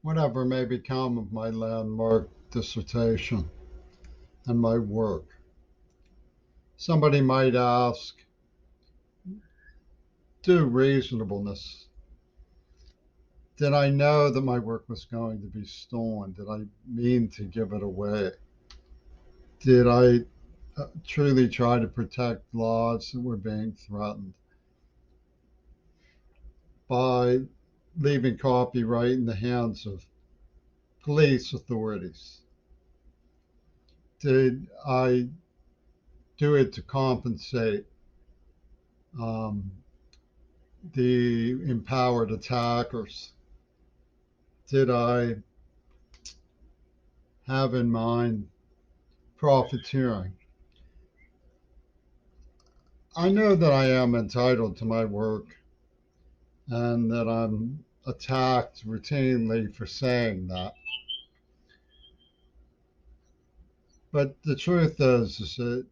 whatever may become of my landmark dissertation and my work. Somebody might ask, due reasonableness, did I know that my work was going to be stolen? Did I mean to give it away? Did I truly try to protect lives that were being threatened by leaving copyright in the hands of police authorities? Did I do it to compensate um, the empowered attackers? Did I have in mind profiteering? I know that I am entitled to my work and that I'm attacked routinely for saying that. But the truth is that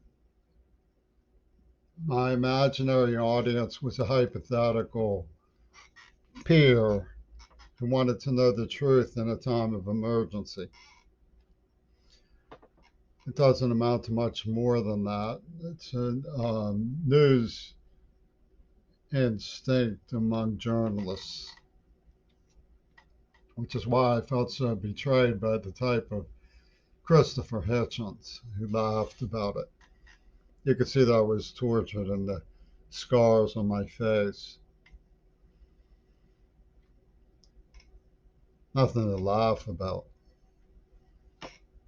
my imaginary audience was a hypothetical peer who wanted to know the truth in a time of emergency. It doesn't amount to much more than that. It's a news instinct among journalists, which is why I felt so betrayed by the type of Christopher Hitchens who laughed about it. You could see that I was tortured in the scars on my face. Nothing to laugh about.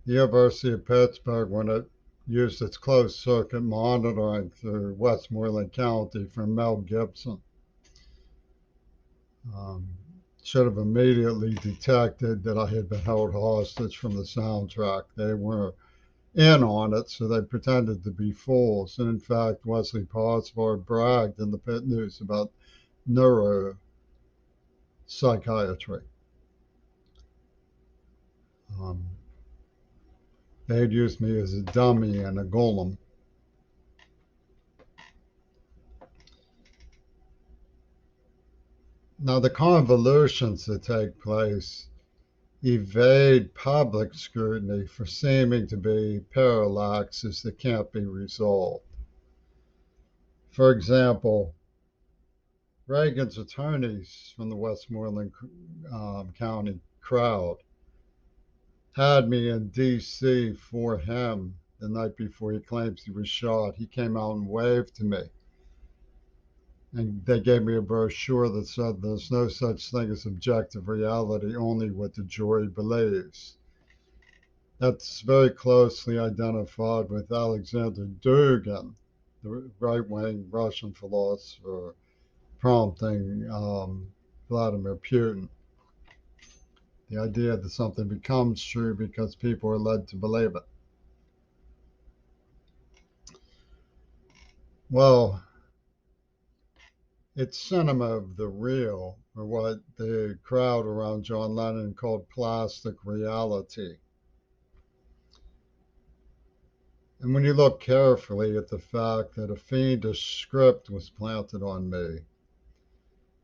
The University of Pittsburgh, when it used its closed circuit monitoring through Westmoreland County from Mel Gibson, um, should have immediately detected that I had been held hostage from the soundtrack. They were in on it, so they pretended to be fools. And in fact, Wesley Posvar bragged in the Pitt News about neuropsychiatry. Um, they had used me as a dummy and a golem. Now, the convolutions that take place evade public scrutiny for seeming to be parallaxes that can't be resolved. For example, Reagan's attorneys from the Westmoreland County crowd had me in D.C. for him the night before he claims he was shot. He came out and waved to me. And they gave me a brochure that said there's no such thing as objective reality, only what the jury believes. That's very closely identified with Alexander Dugin, the right wing Russian philosopher prompting Vladimir Putin. The idea that something becomes true because people are led to believe it. Well, it's cinema of the real, or what the crowd around John Lennon called plastic reality. And when you look carefully at the fact that a fiendish script was planted on me,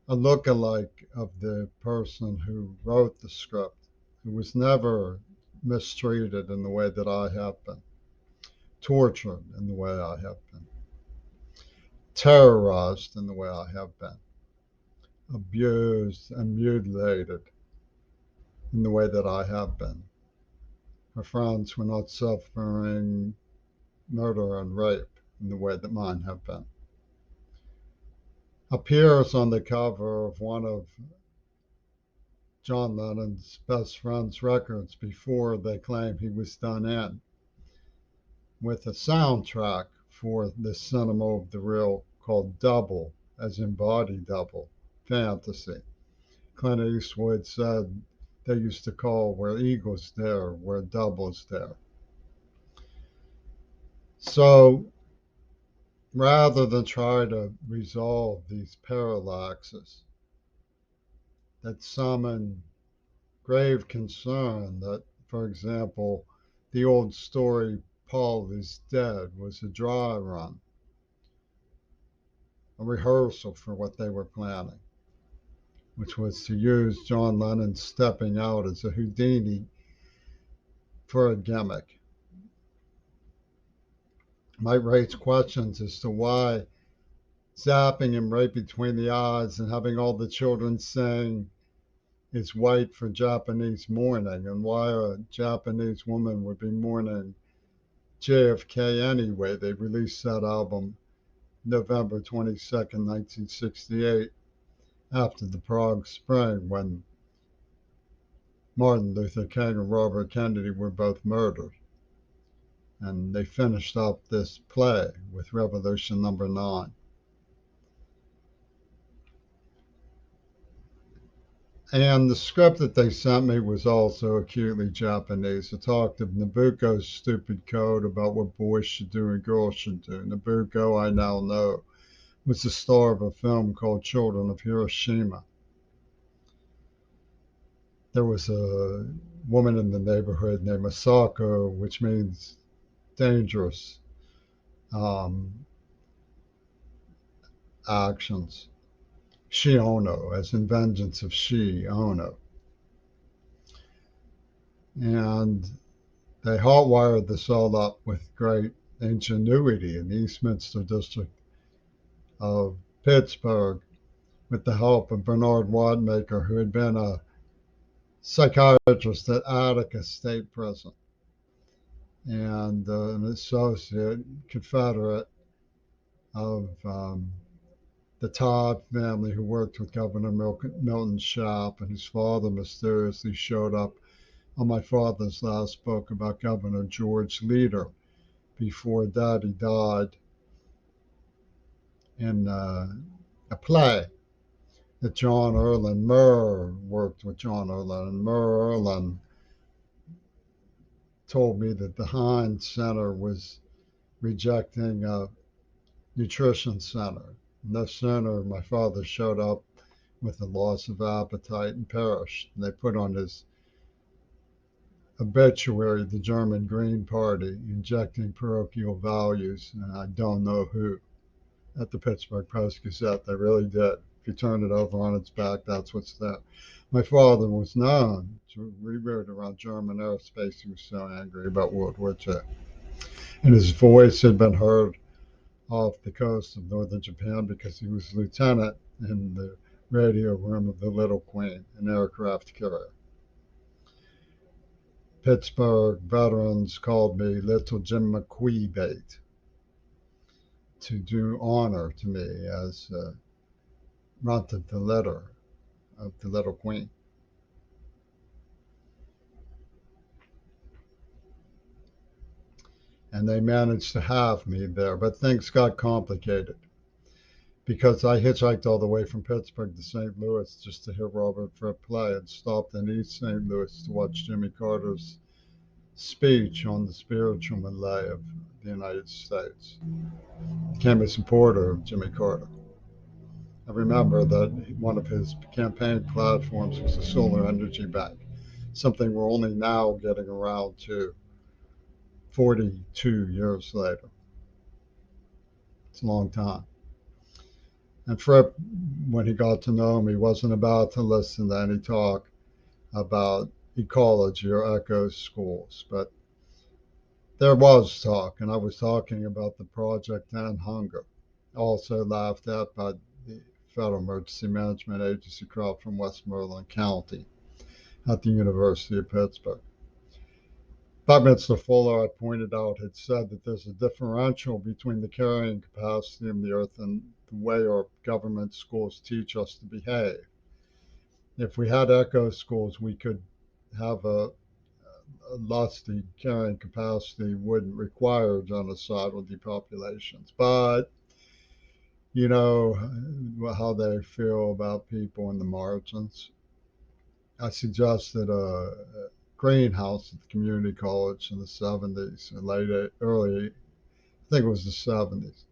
a look-alike of the person who wrote the script, who was never mistreated in the way that I have been, tortured in the way I have been, terrorized in the way I have been, abused and mutilated in the way that I have been. Her friends were not suffering murder and rape in the way that mine have been. Appears on the cover of one of John Lennon's best friend's records before they claim he was done in, with a soundtrack for the cinema of the real called Double, as in body double, fantasy. Clint Eastwood said they used to call where eagles there, where doubles there. So rather than try to resolve these parallaxes that summon grave concern that, for example, the old story Paul is dead was a dry run, a rehearsal for what they were planning, which was to use John Lennon stepping out as a Houdini for a gimmick. Might raise questions as to why zapping him right between the eyes and having all the children sing is white for Japanese mourning, and why a Japanese woman would be mourning JFK anyway. They released that album November 22nd, 1968, after the Prague Spring, when Martin Luther King and Robert Kennedy were both murdered. And they finished up this play with Revolution Number 9. And the script that they sent me was also acutely Japanese. It talked of Nabucco's stupid code about what boys should do and girls should do. Nabucco, I now know, was the star of a film called Children of Hiroshima. There was a woman in the neighborhood named Asako, which means dangerous actions. Shiono, as in vengeance of Shi-Ono. And they hotwired this all up with great ingenuity in the Eastminster district of Pittsburgh with the help of Bernard Wadmaker, who had been a psychiatrist at Attica State Prison and an associate Confederate of the Todd family who worked with Governor Milton Schaap, and whose father mysteriously showed up on my father's last book about Governor George Leader before Daddy died in a play that John Erlin Murr worked with John Erlin. And Murr Erlin told me that the Heinz Center was rejecting a nutrition center. No sooner my father showed up with a loss of appetite and perished. And they put on his obituary the German Green Party injecting parochial values, and I don't know who. At the Pittsburgh Post-Gazette, they really did. If you turn it over on its back, that's what's there. My father was known to reroute around German airspace. He was so angry about World War II. And his voice had been heard off the coast of northern Japan because he was lieutenant in the radio room of the Little Queen, an aircraft carrier. Pittsburgh veterans called me Little Jim McQueebate to do honor to me as rented the litter of the Little Queen. And they managed to have me there, but things got complicated because I hitchhiked all the way from Pittsburgh to St. Louis just to hear Robert Fripp play, and stopped in East St. Louis to watch Jimmy Carter's speech on the spiritual melee of the United States. Became a supporter of Jimmy Carter. I remember that one of his campaign platforms was a solar energy bank, something we're only now getting around to 42 years later. It's a long time. And Fripp, when he got to know me, wasn't about to listen to any talk about ecology or eco schools, but there was talk, and I was talking about the Project End Hunger, also laughed at by the Federal Emergency Management Agency crowd from Westmoreland County at the University of Pittsburgh. Buckminster Fuller, I pointed out, had said that there's a differential between the carrying capacity of the earth and the way our government schools teach us to behave. If we had eco schools, we could have a lusty carrying capacity, wouldn't require genocidal depopulations. But you know how they feel about people in the margins. I suggested a greenhouse at the community college in the 70s, early, I think it was the 70s.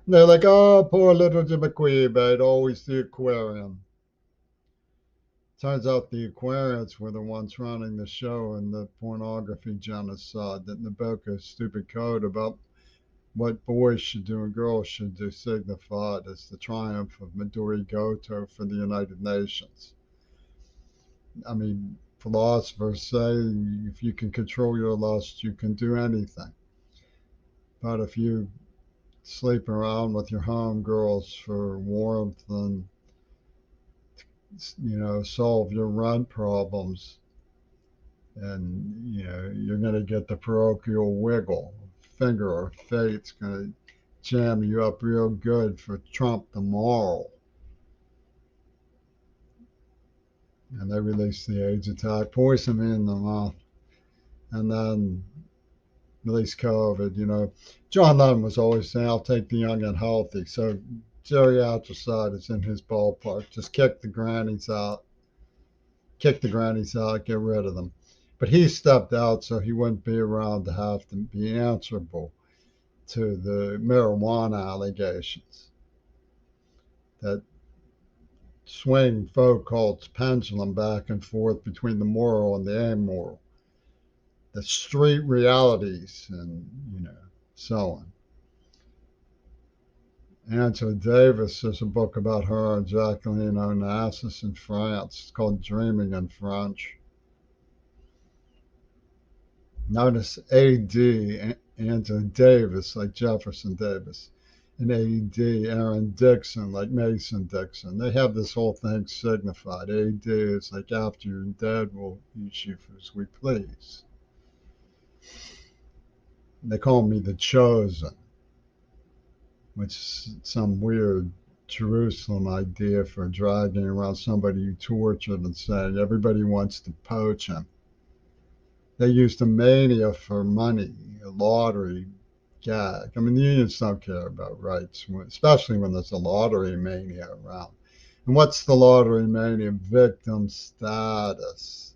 And they're like, oh, poor little Jim McQueebate, always the aquarium. Turns out the aquariums were the ones running the show in the pornography genocide that Nabokko's stupid code about what boys should do and girls should do signified as the triumph of Midori Goto for the United Nations. I mean, philosophers say if you can control your lust, you can do anything. But if you sleep around with your homegirls for warmth and, solve your rent problems, and, you're going to get the parochial wiggle. Finger or fate's going to jam you up real good for Trump tomorrow. And they release the AIDS attack, poison me in the mouth, and then release COVID. John Lennon was always saying, "I'll take the young and healthy." So geriatricide is in his ballpark. Just kick the grannies out, get rid of them. But he stepped out so he wouldn't be around to have to be answerable to the marijuana allegations that swing folk cults pendulum back and forth between the moral and the amoral, the street realities, and so on. Angela Davis, there's a book about her and Jacqueline Onassis in France. It's called Dreaming in French. Notice AD, Angela Davis, like Jefferson Davis, and AD, Aaron Dixon, like Mason Dixon. They have this whole thing signified. AD is like after you're dead, we'll use you as we please. They call me the Chosen, which is some weird Jerusalem idea for dragging around somebody you tortured and saying everybody wants to poach him. They used a mania for money, a lottery gag. I mean, the unions don't care about rights, especially when there's a lottery mania around. And what's the lottery mania? Victim status.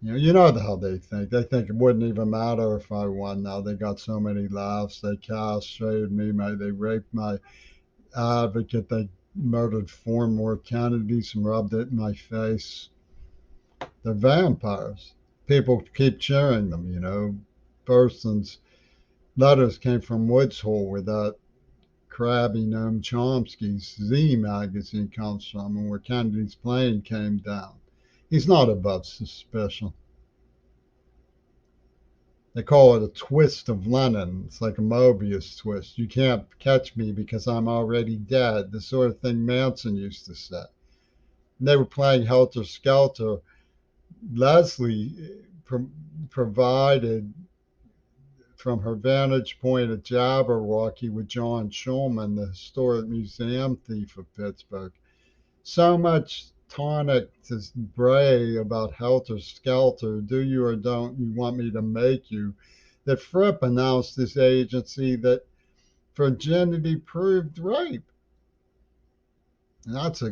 You know how they think. They think it wouldn't even matter if I won now. They got so many laughs. They castrated me. They raped my advocate. They murdered 4 more Kennedys and rubbed it in my face. They're vampires. People keep cheering them. Person's letters came from Woods Hole, where that crabby Noam Chomsky's Z magazine comes from, and where Kennedy's plane came down. He's not above suspicion. They call it a twist of Lenin. It's like a Mobius twist. You can't catch me because I'm already dead. The sort of thing Manson used to say. And they were playing Helter Skelter. Leslie provided, from her vantage point at Jabberwocky with John Schulman, the historic museum thief of Pittsburgh, so much tonic to bray about Helter Skelter, do you or don't you want me to make you, that Fripp announced this agency that virginity proved rape. And that's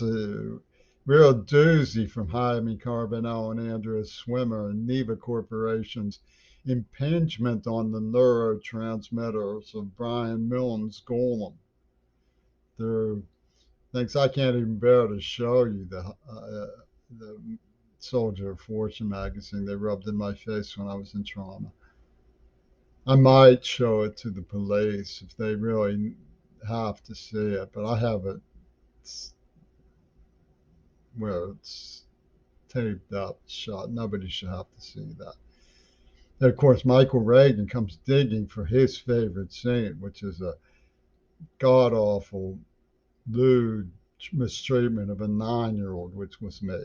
a real doozy from Jaime Carbonell and Andrea Swimmer and Neva Corporation's impingement on the neurotransmitters of Brian Milne's golem. There are things I can't even bear to show you. The Soldier of Fortune magazine they rubbed in my face when I was in trauma. I might show it to the police if they really have to see it, but I have it where it's taped up, shot. Nobody should have to see that. And of course, Michael Reagan comes digging for his favorite scene, which is a god awful, lewd mistreatment of a 9-year-old, which was me.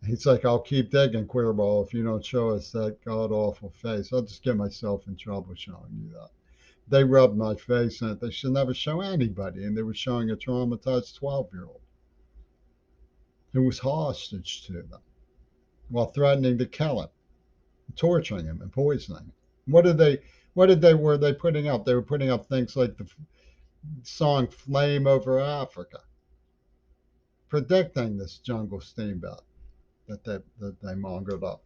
He's like, "I'll keep digging, queerball, if you don't show us that god awful face. I'll just get myself in trouble showing you that." They rubbed my face in it. They should never show anybody, and they were showing a traumatized 12-year-old who was hostage to them while threatening to kill him, torturing him, and poisoning him. Were they putting up? They were putting up things like the song "Flame Over Africa," predicting this jungle steamboat that they mongered up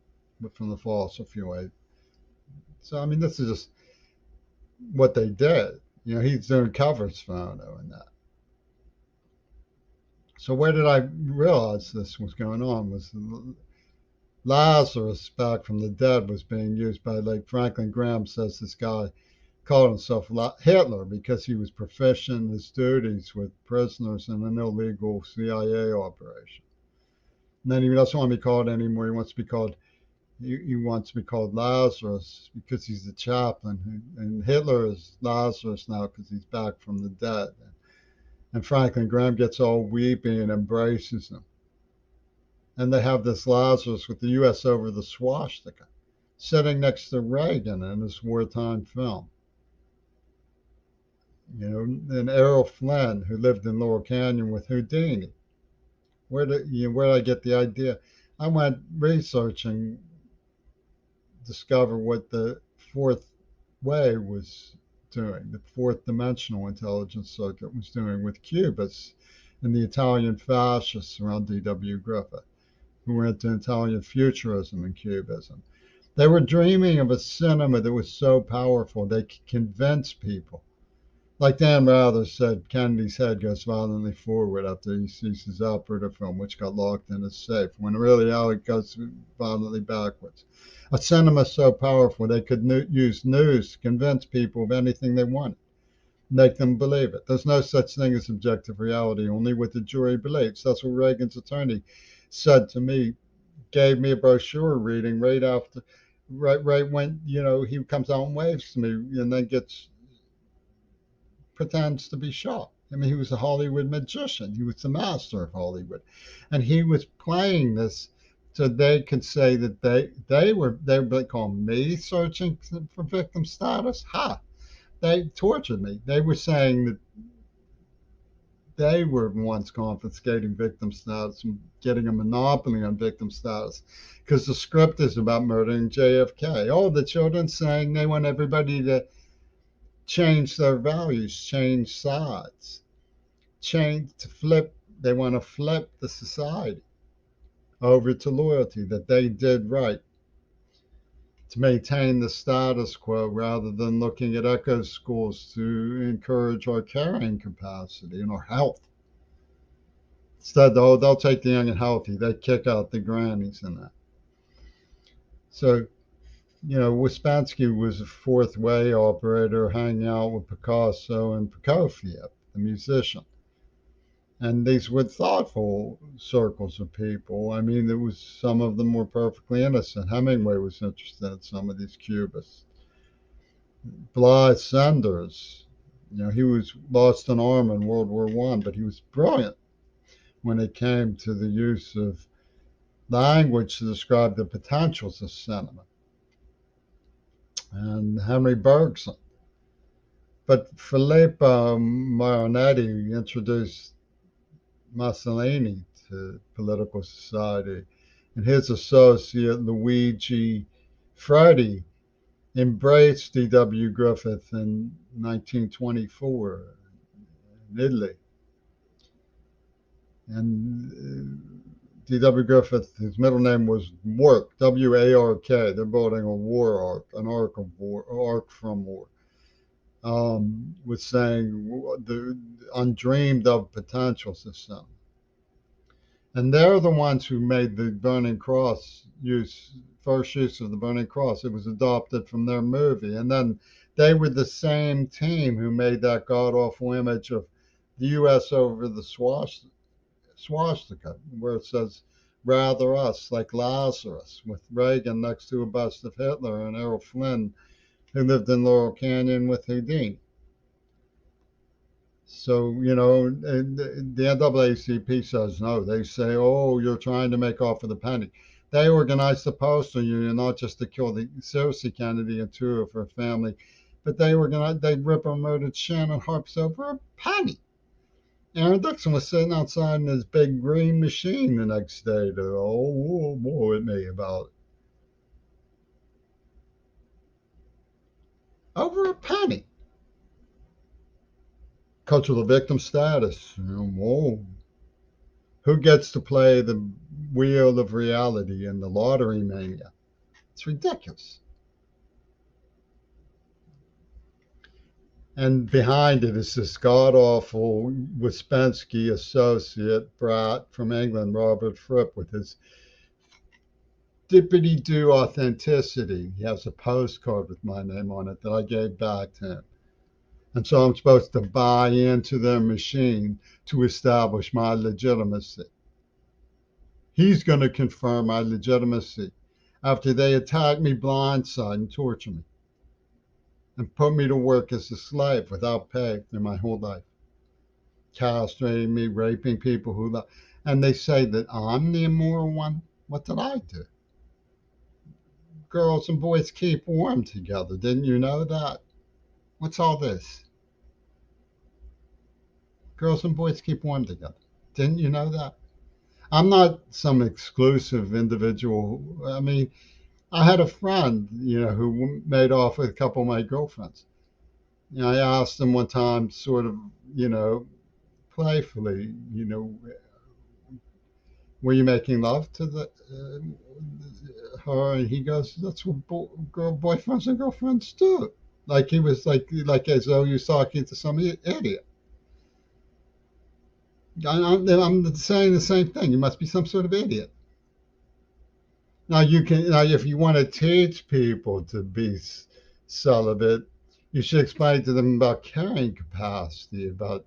from the fossil fuel age. So I mean, this is just what they did. He's doing covers photo and that. So where did I realize this was going on? Was Lazarus back from the dead was being used by, like, Franklin Graham says, this guy called himself Hitler because he was proficient in his duties with prisoners in an illegal CIA operation. And then he doesn't want to be called anymore. He wants to be called Lazarus because he's the chaplain. And Hitler is Lazarus now because he's back from the dead. And Franklin Graham gets all weepy and embraces him. And they have this Lazarus with the U.S. over the swastika sitting next to Reagan in this wartime film. And Errol Flynn, who lived in Laurel Canyon with Houdini. Where did I get the idea? I went researching, discover what the fourth way was doing, the fourth dimensional intelligence circuit was doing with Cubists and the Italian fascists around D.W. Griffith, who were into Italian futurism and Cubism. They were dreaming of a cinema that was so powerful they could convince people. Like Dan Rather said, Kennedy's head goes violently forward after he sees his operative film, which got locked in his safe, when really it goes violently backwards. A cinema so powerful they could use news to convince people of anything they wanted, make them believe it. There's no such thing as objective reality, only what the jury believes. That's what Reagan's attorney said to me, gave me a brochure reading right when, he comes out and waves to me and then pretends to be shocked. I mean, he was a Hollywood magician. He was the master of Hollywood. And he was playing this so they could say that they were calling me searching for victim status. They tortured me. They were saying that they were once confiscating victim status and getting a monopoly on victim status because the script is about murdering JFK. Oh, the children saying they want everybody to change their values, change sides, they want to flip the society over to loyalty, that they did right to maintain the status quo rather than looking at echo schools to encourage our carrying capacity and our health. Instead, they'll take the young and healthy. They kick out the grannies in that. So, Ouspensky was a fourth way operator hanging out with Picasso and Prokofiev, the musician. And these were thoughtful circles of people. I mean, there was some of them were perfectly innocent. Hemingway was interested in some of these Cubists. Blythe Sanders, he was lost an arm in World War I, but he was brilliant when it came to the use of language to describe the potentials of cinema. And Henry Bergson. But Filippo Marinetti introduced Mussolini to political society, and his associate Luigi Freddi embraced D.W. Griffith in 1924 in Italy. And D.W. Griffith, his middle name was Wark, W-A-R-K. They're building a war ark, an ark of war, ark from war. Was saying the undreamed of potential system. And they're the ones who made the Burning Cross first use of the Burning Cross. It was adopted from their movie. And then they were the same team who made that god-awful image of the U.S. over the swastika, where it says, rather us, like Lazarus, with Reagan next to a bust of Hitler and Errol Flynn, who lived in Laurel Canyon with Houdini. So, the NAACP says no. They say, oh, you're trying to make off with a penny. They organized the postal union not just to kill Cersei Kennedy and two of her family, but they'd rip and murdered Shannon Harps over a penny. Aaron Dixon was sitting outside in his big green machine the next day to, boy at me about it. Over a penny. Cultural victim status. Whoa. Who gets to play the wheel of reality in the lottery mania? It's ridiculous. And behind it is this god-awful Ouspensky associate brat from England, Robert Fripp, with his dippity-doo authenticity. He has a postcard with my name on it that I gave back to him. And so I'm supposed to buy into their machine to establish my legitimacy. He's going to confirm my legitimacy after they attack me blindside and torture me and put me to work as a slave without pay through my whole life, castrating me, raping people who love. And they say that I'm the immoral one. What did I do? Girls and boys keep warm together. Didn't you know that? What's all this? Girls and boys keep warm together. Didn't you know that? I'm not some exclusive individual. I mean, I had a friend, who made off with a couple of my girlfriends. I asked him one time, sort of, playfully, were you making love to the her? And he goes, that's what boyfriends and girlfriends do. Like he was like as though he was talking to some idiot. I'm saying the same thing. You must be some sort of idiot. Now if you want to teach people to be celibate, you should explain to them about carrying capacity, about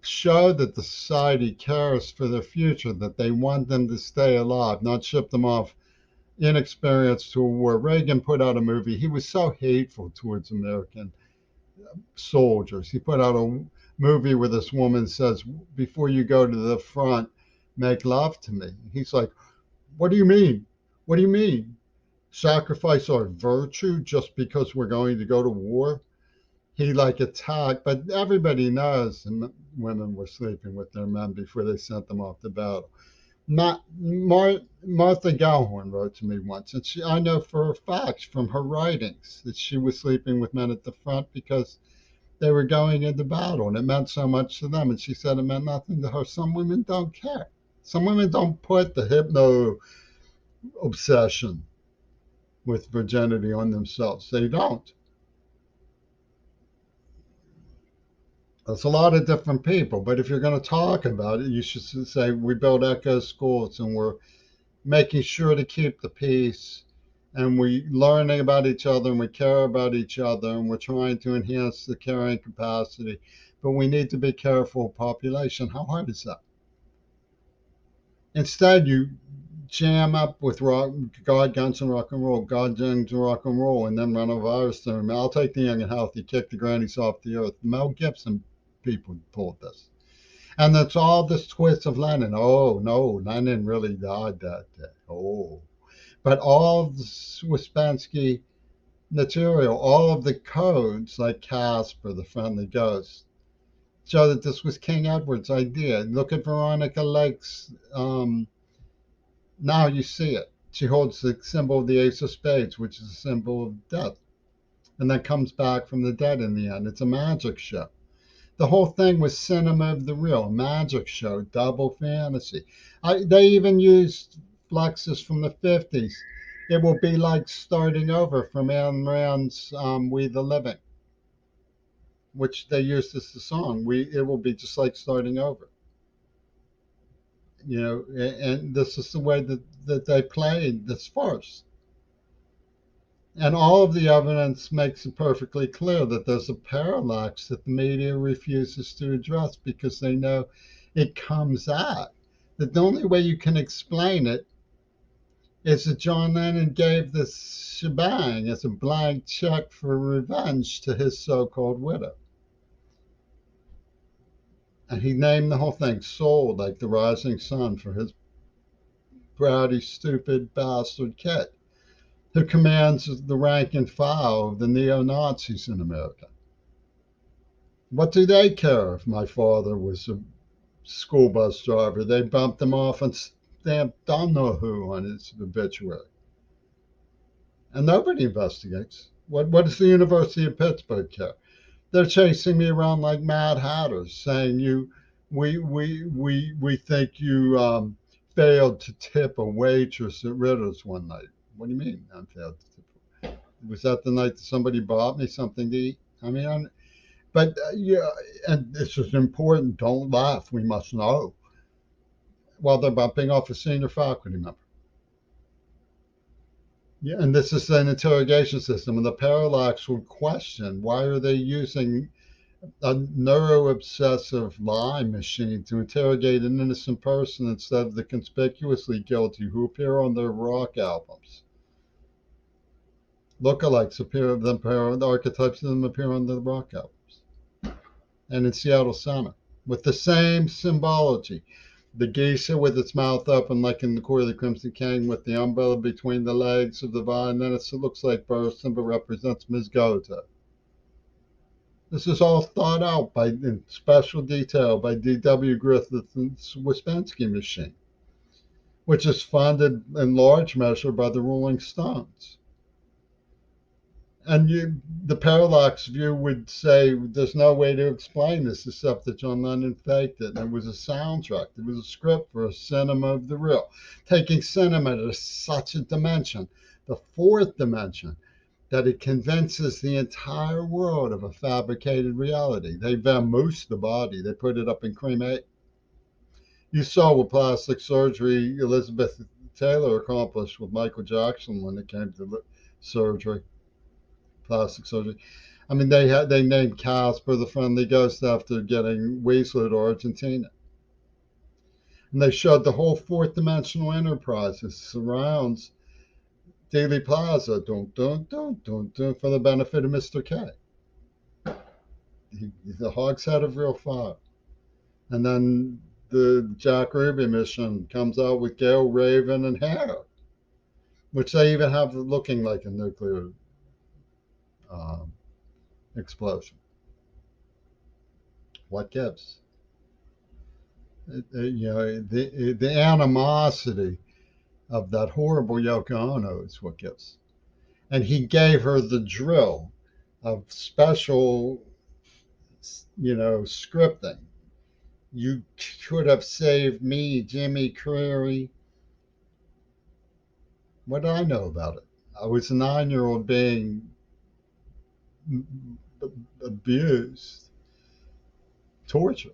show that the society cares for their future, that they want them to stay alive, not ship them off inexperienced to a war. Reagan put out a movie. He was so hateful towards American soldiers. He put out a movie where this woman says, before you go to the front, make love to me. He's like, what do you mean? What do you mean? Sacrifice our virtue just because we're going to go to war? He like attacked, but everybody knows women were sleeping with their men before they sent them off to battle. Martha Gellhorn wrote to me once, and I know for a fact from her writings that she was sleeping with men at the front because they were going into battle, and it meant so much to them. And she said it meant nothing to her. Some women don't care. Some women don't put the hypno obsession with virginity on themselves. They don't. That's a lot of different people, but if you're going to talk about it, you should say we build echo schools and we're making sure to keep the peace and we learning about each other and we care about each other and we're trying to enhance the carrying capacity. But we need to be careful of population. How hard is that? Instead, you jam up with God, guns, and rock and roll, God, guns, and rock and roll, and then run a virus through them. I'll take the young and healthy, kick the grannies off the earth. Mel Gibson people pulled this. And that's all this twist of Lenin. Oh, no, Lenin really died that day. Oh. But all of the Ouspensky material, all of the codes, like Casper, the friendly ghost, show that this was King Edward's idea. Look at Veronica Lake's. Now you see it. She holds the symbol of the Ace of Spades, which is a symbol of death, and then comes back from the dead in the end. It's a magic show. The whole thing was cinema of the real, a magic show, double fantasy. They even used flexes from the 50s. It will be like starting over from Ayn Rand's We the Living, which they used as the song. It will be just like starting over. And this is the way that they played this farce. And all of the evidence makes it perfectly clear that there's a parallax that the media refuses to address because they know it comes out. That the only way you can explain it is that John Lennon gave this shebang as a blank check for revenge to his so-called widow. And he named the whole thing Soul, like the rising sun, for his bratty, stupid bastard kid who commands the rank and file of the neo-Nazis in America. What do they care if my father was a school bus driver? They bumped him off and stamped don't know who on his obituary. And nobody investigates. What does the University of Pittsburgh care? They're chasing me around like mad hatters, saying we think you failed to tip a waitress at Ritter's one night. What do you mean I failed to tip? Was that the night that somebody bought me something to eat? I mean, yeah, and this is important. Don't laugh. We must know. While they're bumping off a senior faculty member. Yeah, and this is an interrogation system, and the Parallax would question why are they using a neuro-obsessive lie machine to interrogate an innocent person instead of the conspicuously guilty who appear on their rock albums. Lookalikes appear, the archetypes of them appear on the rock albums. And in Seattle Center, with the same symbology. The geisha with its mouth open like in the Court of the Crimson King with the umbrella between the legs of the vine, then it looks like Burstyn but represents Ms. Goethe. This is all thought out in special detail by D.W. Griffith's Ouspensky machine, which is funded in large measure by the Rolling Stones. And the Parallax view would say there's no way to explain this except that John Lennon faked it. And it was a soundtrack. It was a script for a cinema of the real, taking cinema to such a dimension, the fourth dimension, that it convinces the entire world of a fabricated reality. They vamoose the body. They put it up in cremate. You saw what plastic surgery Elizabeth Taylor accomplished with Michael Jackson when it came to surgery, plastic surgery. I mean, they named Casper the Friendly Ghost after getting Weasley to Argentina. And they showed the whole fourth dimensional enterprise that surrounds Dealey Plaza, dun, dun, dun, dun, dun, for the benefit of Mr. K. The hogshead of real fire. And then the Jack Ruby mission comes out with Gail Raven and hair, which they even have looking like a nuclear explosion. What gives? The animosity of that horrible Yoko Ono is what gives. And he gave her the drill of special, scripting. You could have saved me, Jimmy Crary. What did I know about it? I was a 9-year-old being abused, tortured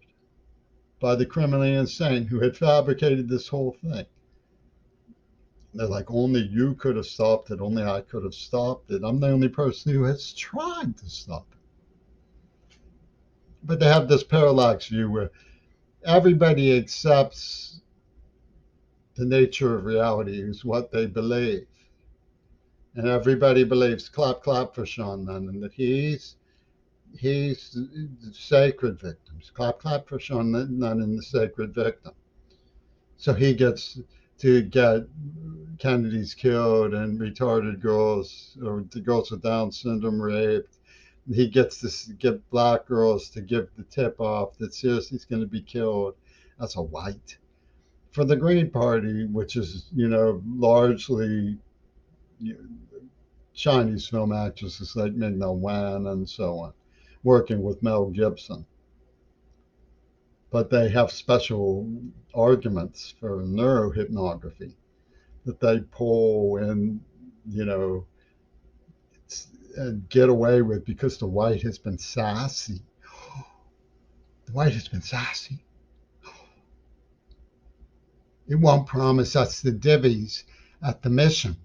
by the criminally insane who had fabricated this whole thing. They're like, only you could have stopped it. Only I could have stopped it. I'm the only person who has tried to stop it. But they have this parallax view where everybody accepts the nature of reality is what they believe. And everybody believes, clap, clap for Sean Lennon, that he's the sacred victim. Clap, clap for Sean Lennon, the sacred victim. So he gets to get Kennedys killed and retarded girls or the girls with Down syndrome raped. He gets to get black girls to give the tip off that seriously he's going to be killed as a white. For the Green Party, which is, largely Chinese film actresses like Ming-Na Wen and so on, working with Mel Gibson. But they have special arguments for neurohypnography that they pull and, and get away with because the white has been sassy. The white has been sassy. It won't promise us the divvies at the mission.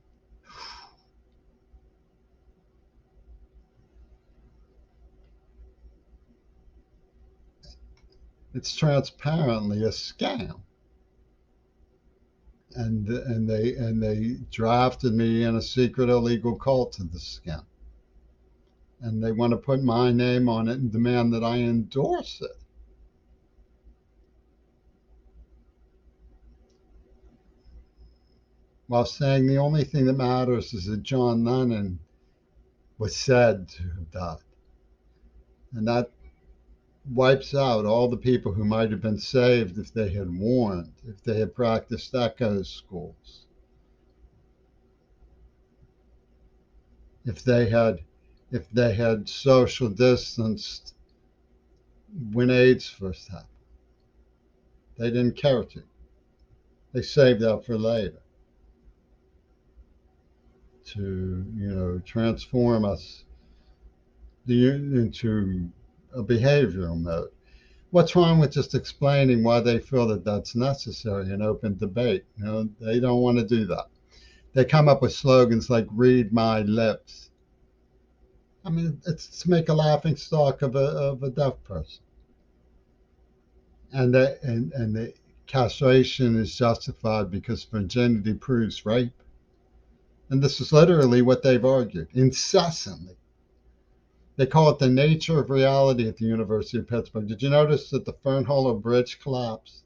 It's transparently a scam. And they drafted me in a secret illegal cult to the scam. And they want to put my name on it and demand that I endorse it. While saying the only thing that matters is that John Lennon was said to have died. And that wipes out all the people who might have been saved if they had warned, if they had practiced echo schools, if they had social distanced when AIDS first happened. They didn't care to. They saved that for later to transform us into a behavioral mode. What's wrong with just explaining why they feel that that's necessary in open debate? They don't want to do that. They come up with slogans like "read my lips." I mean, it's to make a laughing stock of a deaf person, and the castration is justified because virginity proves rape, and this is literally what they've argued incessantly. They call it the nature of reality at the University of Pittsburgh. Did you notice that the Fernhollow Bridge collapsed?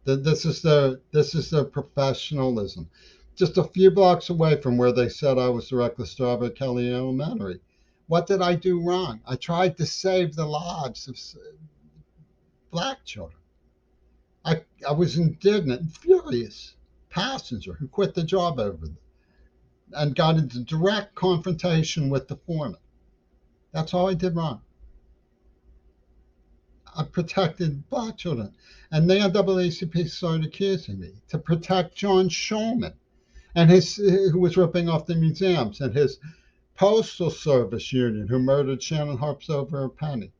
This is their professionalism. Just a few blocks away from where they said I was the reckless driver at Kelly Elementary. What did I do wrong? I tried to save the lives of black children. I was indignant and furious passenger who quit the job over it and got into direct confrontation with the foreman. That's all I did wrong. I protected black children. And the NAACP started accusing me to protect John Shulman and who was ripping off the museums, and his Postal Service union, who murdered Shannon Harps over a penny,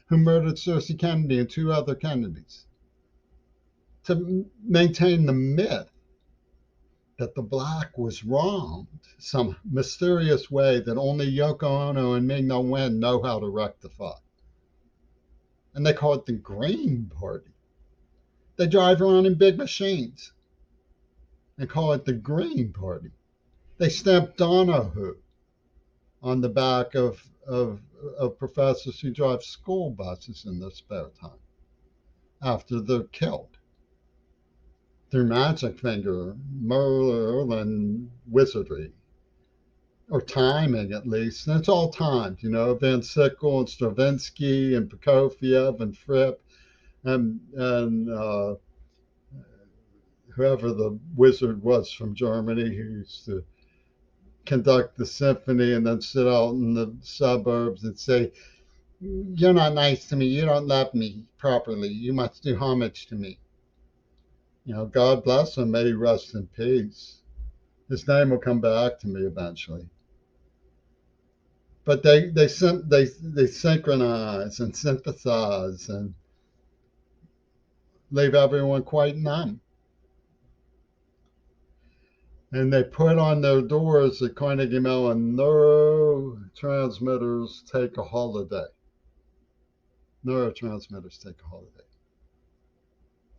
who murdered Cersei Kennedy and two other Kennedys, to maintain the myth that the black was wronged some mysterious way that only Yoko Ono and Ming Na Wen know how to rectify. And they call it the Green Party. They drive around in big machines and call it the Green Party. They stamp Donahue on the back of professors who drive school buses in their spare time after they're killed through magic finger, Merlin wizardry, or timing at least. And it's all timed, you know, Van Sickle and Stravinsky and Prokofiev and Fripp and whoever the wizard was from Germany who used to conduct the symphony and then sit out in the suburbs and say, "You're not nice to me. You don't love me properly. You must do homage to me." You know, God bless him. May he rest in peace. His name will come back to me eventually. But they synchronize and synthesize and leave everyone quite numb. And they put on their doors at Carnegie Mellon, neurotransmitters take a holiday. Neurotransmitters take a holiday.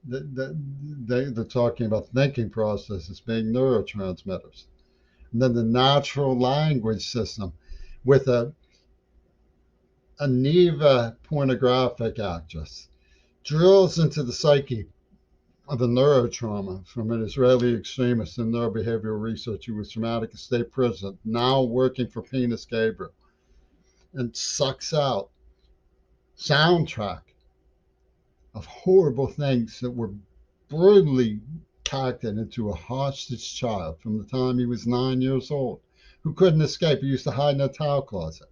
They're talking about thinking processes being neurotransmitters. And then the natural language system with a Neva pornographic actress drills into the psyche of a neurotrauma from an Israeli extremist in neurobehavioral research who was traumatic in state prison, now working for Penis Gabriel, and sucks out soundtrack of horrible things that were brutally acted into a hostage child from the time he was 9 years old, who couldn't escape. He used to hide in a towel closet.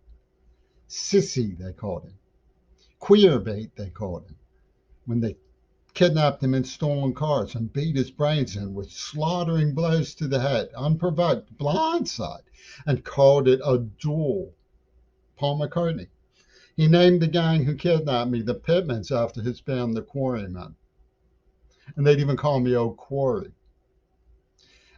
Sissy, they called him. Queer bait, they called him. When they kidnapped him in stolen cars and beat his brains in with slaughtering blows to the head, unprovoked, blindside, and called it a duel. Paul McCartney. He named the gang who kidnapped me the Pitmans after his band, the Quarrymen. And they'd even call me Old Quarry.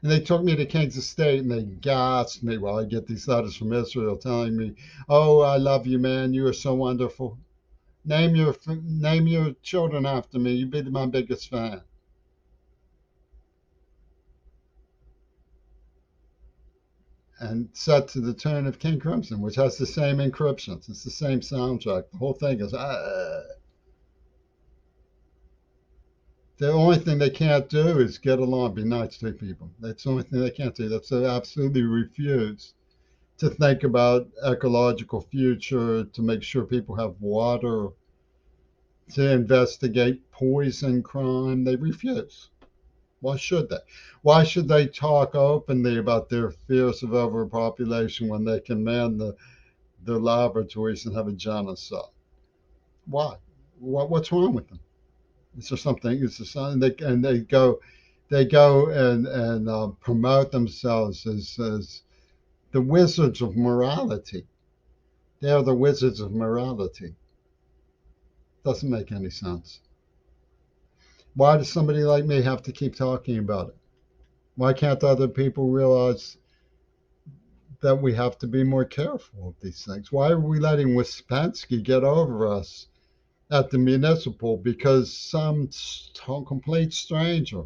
And they took me to Kansas State and they gassed me while I get these letters from Israel telling me, "Oh, I love you, man. You are so wonderful. Name your children after me. You'd be my biggest fan." And set to the tune of King Crimson, which has the same encryptions. It's the same soundtrack. The whole thing is. The only thing they can't do is get along, be nice to people. That's the only thing they can't do. That's they absolutely refuse to think about ecological future, to make sure people have water, to investigate poison crime. They refuse. Why should they? Why should they talk openly about their fears of overpopulation when they can man the laboratories and have a genocide? Why? What's wrong with them? Is there something? Is there something? They go and promote themselves as the wizards of morality. They are the wizards of morality. Doesn't make any sense. Why does somebody like me have to keep talking about it? Why can't other people realize that we have to be more careful of these things. Why are we letting Wispensky get over us at the municipal because some complete stranger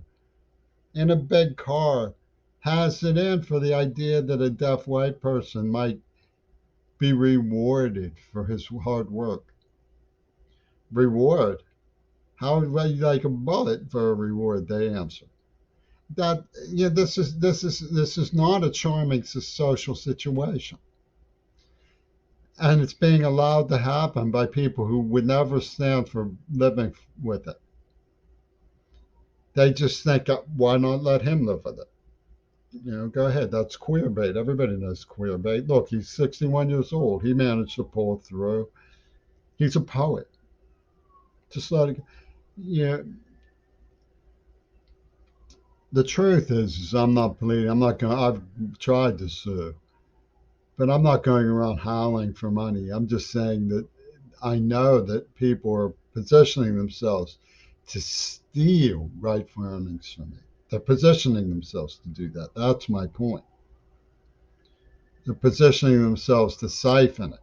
in a big car has it in for the idea that a deaf white person might be rewarded for his hard work? Reward? How would you like a bullet for a reward? They answer. That yeah, this is not a charming social situation, and it's being allowed to happen by people who would never stand for living with it. They just think, why not let him live with it? Go ahead. That's queer bait. Everybody knows queer bait. Look, he's 61 years old. He managed to pull it through. He's a poet. Just let it. Yeah. The truth is I'm not pleading. I'm not going. I've tried to sue, but I'm not going around howling for money. I'm just saying that I know that people are positioning themselves to steal rightful earnings from me. They're positioning themselves to do that. That's my point. They're positioning themselves to siphon it.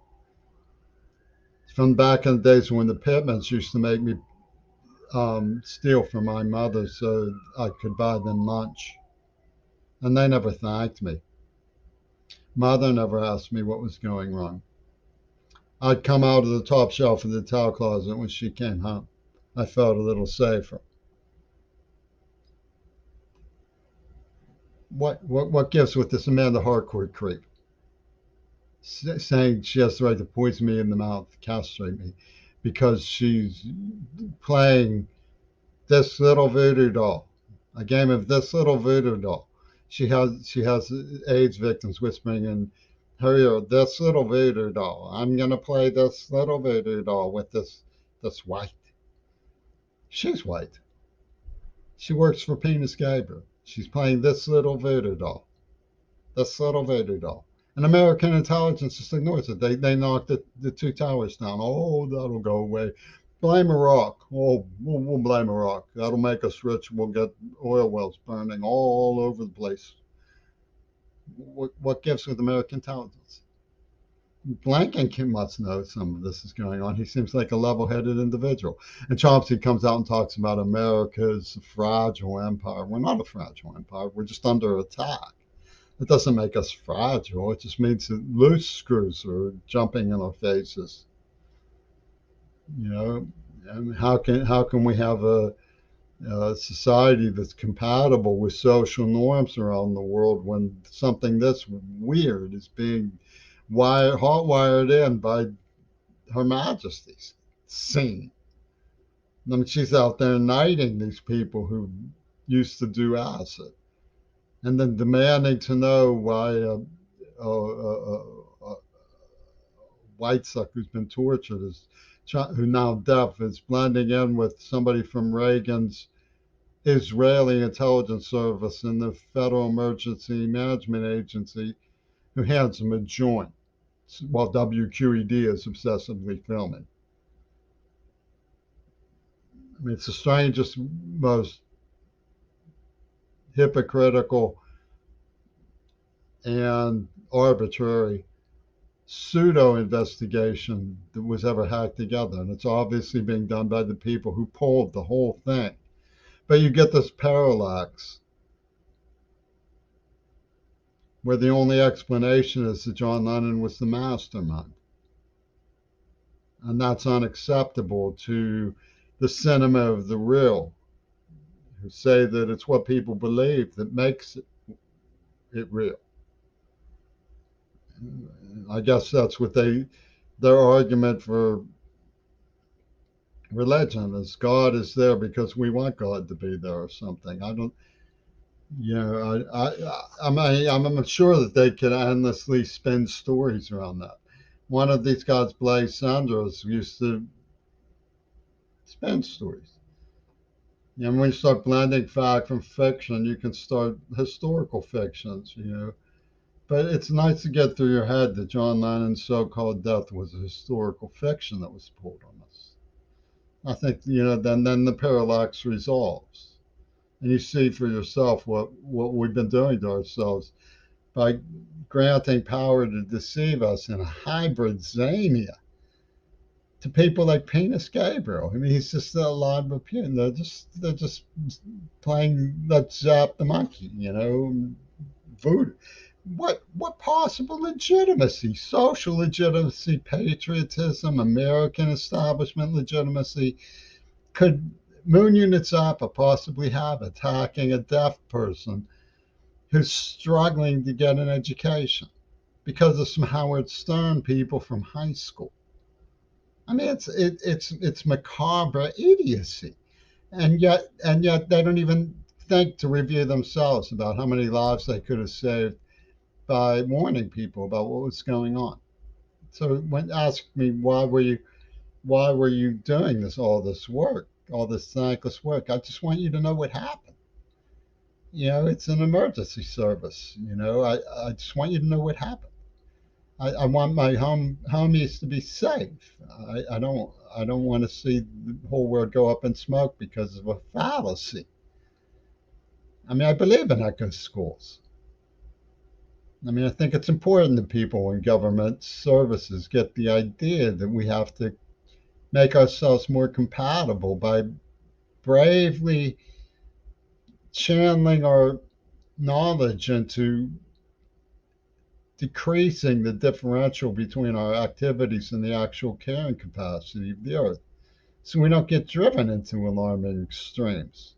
From back in the days when the Pitmans used to make me steal from my mother so I could buy them lunch. And they never thanked me. Mother never asked me what was going wrong. I'd come out of the top shelf of the towel closet when she came home. I felt a little safer. What gives with this Amanda Harcourt creep? Saying she has the right to poison me in the mouth, castrate me, because she's playing this little voodoo doll, a game of this little voodoo doll. She has AIDS victims whispering in her ear, this little voodoo doll. I'm gonna play this little voodoo doll with this white. She's white. She works for Penis Gabriel. She's playing this little voodoo doll. This little voodoo doll. And American intelligence just ignores it. They knocked the two towers down. Oh, that'll go away. Blame Iraq. Oh, we'll blame Iraq. That'll make us rich. We'll get oil wells burning all over the place. What gives with American intelligence? Blanken must know some of this is going on. He seems like a level-headed individual. And Chomsky comes out and talks about America's fragile empire. We're not a fragile empire. We're just under attack. It doesn't make us fragile. It just means that loose screws are jumping in our faces. And how can we have a society that's compatible with social norms around the world when something this weird is being hot wired in by Her Majesty's scene? I mean, she's out there knighting these people who used to do acid, and then demanding to know why a white suck who's been tortured who now deaf is blending in with somebody from Reagan's Israeli intelligence service and the Federal Emergency Management Agency, who hands him a joint while WQED is obsessively filming. I mean, it's the strangest, most hypocritical and arbitrary pseudo investigation that was ever hacked together. And it's obviously being done by the people who pulled the whole thing. But you get this parallax where the only explanation is that John Lennon was the mastermind. And that's unacceptable to the cinema of the real, who say that it's what people believe that makes it real. I guess that's what their argument for religion is. God is there because we want God to be there or something. I don't, I'm sure that they could endlessly spin stories around that. One of these guys, Blaise Sanders, used to spin stories. When you start blending fact from fiction, you can start historical fictions, But it's nice to get through your head that John Lennon's so-called death was a historical fiction that was pulled on us. I think, then the parallax resolves. And you see for yourself what we've been doing to ourselves. by granting power to deceive us in a hybrid zania to people like Penis Gabriel. I mean, he's just a lot of opinion. They're just playing let's zap the monkey, voodoo. What possible legitimacy, social legitimacy, patriotism, American establishment legitimacy could Moon Unit Zappa possibly have attacking a deaf person who's struggling to get an education because of some Howard Stern people from high school? I mean, it's macabre idiocy, and yet they don't even think to review themselves about how many lives they could have saved by warning people about what was going on. So when asked me why were you doing all this work, all this thankless work, I just want you to know what happened. It's an emergency service. I just want you to know what happened. I want my homies to be safe. I don't want to see the whole world go up in smoke because of a fallacy. I mean, I believe in eco schools. I mean, I think it's important that people in government services get the idea that we have to make ourselves more compatible by bravely channeling our knowledge into decreasing the differential between our activities and the actual carrying capacity of the earth so we don't get driven into alarming extremes.